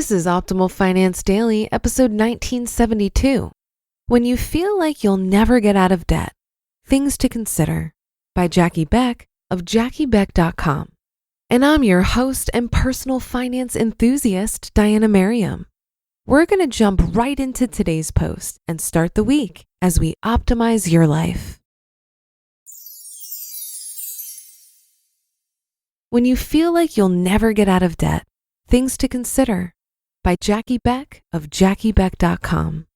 This is Optimal Finance Daily, episode 1972. When you feel like you'll never get out of debt, things to consider, by Jackie Beck of JackieBeck.com. And I'm your host and personal finance enthusiast, Diana Merriam. We're going to jump right into today's post and start the week as we optimize your life. When you feel like you'll never get out of debt, things to consider, by Jackie Beck of JackieBeck.com.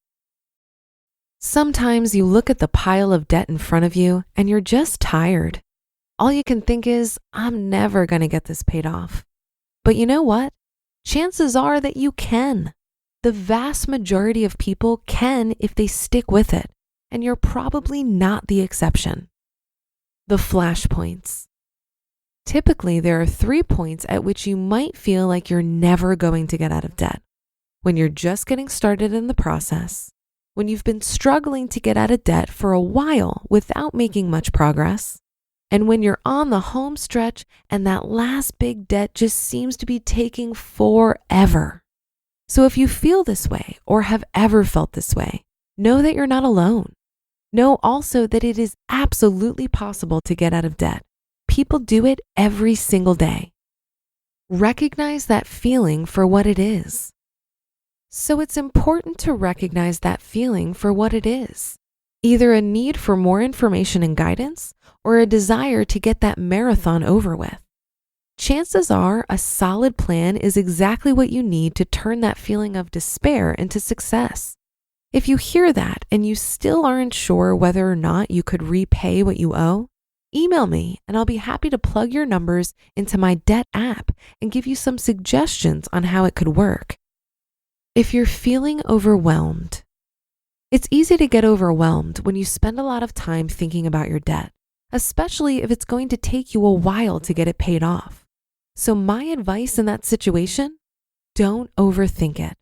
Sometimes you look at the pile of debt in front of you and you're just tired. All you can think is, I'm never going to get this paid off. But you know what? Chances are that you can. The vast majority of people can if they stick with it, and you're probably not the exception. The flashpoints. Typically, there are 3 points at which you might feel like you're never going to get out of debt. When you're just getting started in the process, when you've been struggling to get out of debt for a while without making much progress, and when you're on the home stretch and that last big debt just seems to be taking forever. So if you feel this way or have ever felt this way, know that you're not alone. Know also that it is absolutely possible to get out of debt. People do it every single day. Recognize that feeling for what it is. So it's important to recognize that feeling for what it is. Either a need for more information and guidance or a desire to get that marathon over with. Chances are a solid plan is exactly what you need to turn that feeling of despair into success. If you hear that and you still aren't sure whether or not you could repay what you owe, email me and I'll be happy to plug your numbers into my debt app and give you some suggestions on how it could work. If you're feeling overwhelmed, it's easy to get overwhelmed when you spend a lot of time thinking about your debt, especially if it's going to take you a while to get it paid off. So my advice in that situation, don't overthink it.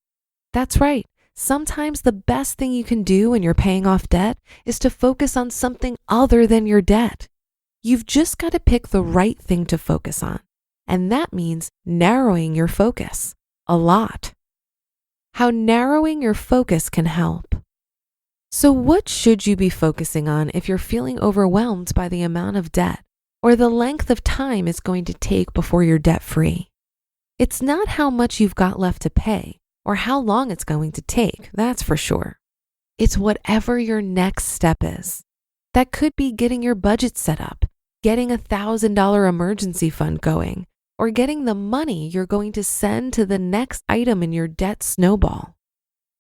That's right. Sometimes the best thing you can do when you're paying off debt is to focus on something other than your debt. You've just got to pick the right thing to focus on. And that means narrowing your focus a lot. How narrowing your focus can help. So what should you be focusing on if you're feeling overwhelmed by the amount of debt or the length of time it's going to take before you're debt-free? It's not how much you've got left to pay or how long it's going to take, that's for sure. It's whatever your next step is. That could be getting your budget set up, getting a $1,000 emergency fund going, or getting the money you're going to send to the next item in your debt snowball.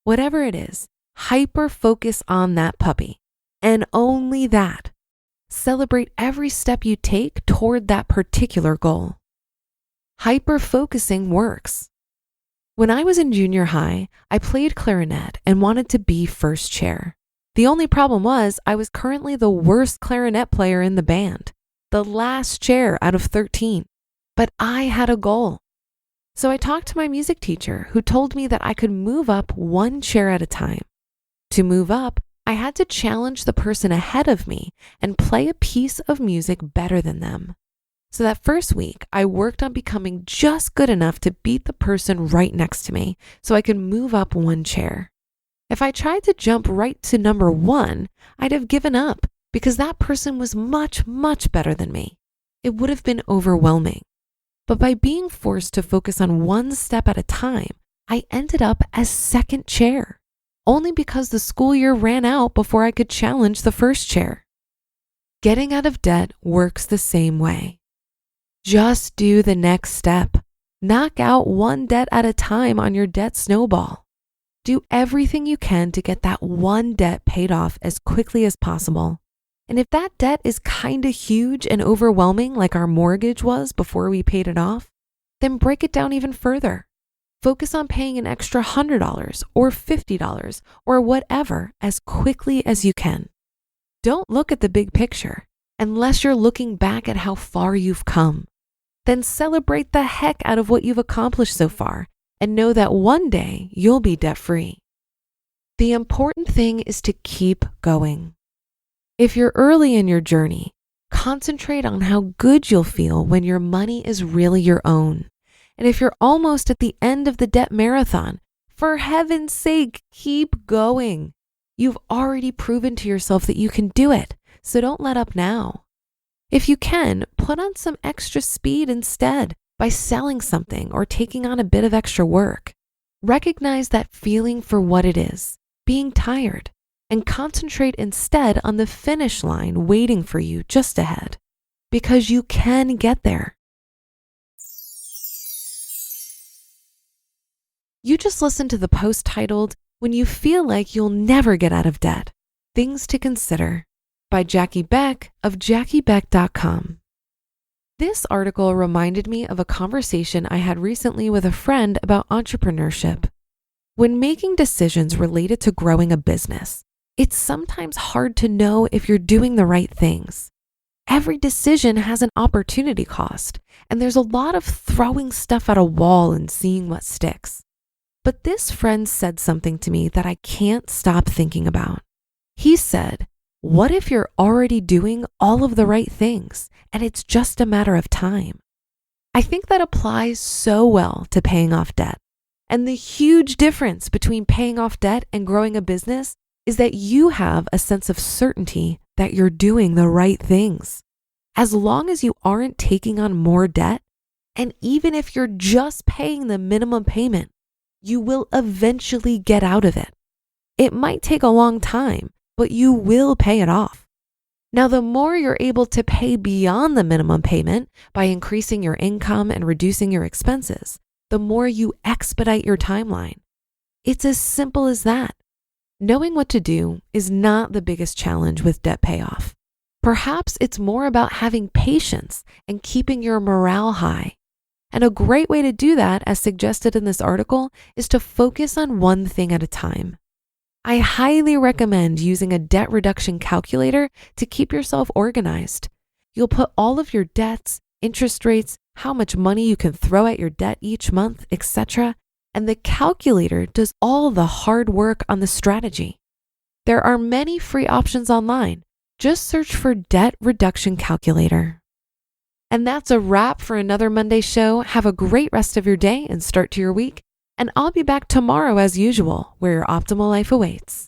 Whatever it is, hyper-focus on that puppy, and only that. Celebrate every step you take toward that particular goal. Hyper-focusing works. When I was in junior high, I played clarinet and wanted to be first chair. The only problem was I was currently the worst clarinet player in the band, the last chair out of 13. But I had a goal. So I talked to my music teacher who told me that I could move up one chair at a time. To move up, I had to challenge the person ahead of me and play a piece of music better than them. So that first week, I worked on becoming just good enough to beat the person right next to me so I could move up one chair. If I tried to jump right to number 1, I'd have given up because that person was much, much better than me. It would have been overwhelming. But by being forced to focus on one step at a time, I ended up as second chair, only because the school year ran out before I could challenge the first chair. Getting out of debt works the same way. Just do the next step. Knock out one debt at a time on your debt snowball. Do everything you can to get that one debt paid off as quickly as possible. And if that debt is kind of huge and overwhelming like our mortgage was before we paid it off, then break it down even further. Focus on paying an extra $100 or $50 or whatever as quickly as you can. Don't look at the big picture unless you're looking back at how far you've come. Then celebrate the heck out of what you've accomplished so far and know that one day you'll be debt-free. The important thing is to keep going. If you're early in your journey, concentrate on how good you'll feel when your money is really your own And if you're almost at the end of the debt marathon, for heaven's sake, keep going. You've already proven to yourself that you can do it, so don't let up now. If you can, put on some extra speed instead by selling something or taking on a bit of extra work. Recognize that feeling for what it is, being tired, and concentrate instead on the finish line waiting for you just ahead, because you can get there. You just listened to the post titled, "When You Feel Like You'll Never Get Out of Debt, Things to Consider," by Jackie Beck of JackieBeck.com. This article reminded me of a conversation I had recently with a friend about entrepreneurship. When making decisions related to growing a business, it's sometimes hard to know if you're doing the right things. Every decision has an opportunity cost, and there's a lot of throwing stuff at a wall and seeing what sticks. But this friend said something to me that I can't stop thinking about. He said, "What if you're already doing all of the right things and it's just a matter of time?" I think that applies so well to paying off debt. And the huge difference between paying off debt and growing a business is that you have a sense of certainty that you're doing the right things. As long as you aren't taking on more debt, and even if you're just paying the minimum payment, you will eventually get out of it. It might take a long time, but you will pay it off. Now, the more you're able to pay beyond the minimum payment by increasing your income and reducing your expenses, the more you expedite your timeline. It's as simple as that. Knowing what to do is not the biggest challenge with debt payoff. Perhaps it's more about having patience and keeping your morale high. And a great way to do that, as suggested in this article, is to focus on one thing at a time. I highly recommend using a debt reduction calculator to keep yourself organized. You'll put all of your debts, interest rates, how much money you can throw at your debt each month, etc., and the calculator does all the hard work on the strategy. There are many free options online. Just search for Debt Reduction Calculator. And that's a wrap for another Monday show. Have a great rest of your day and start to your week. And I'll be back tomorrow as usual, where your optimal life awaits.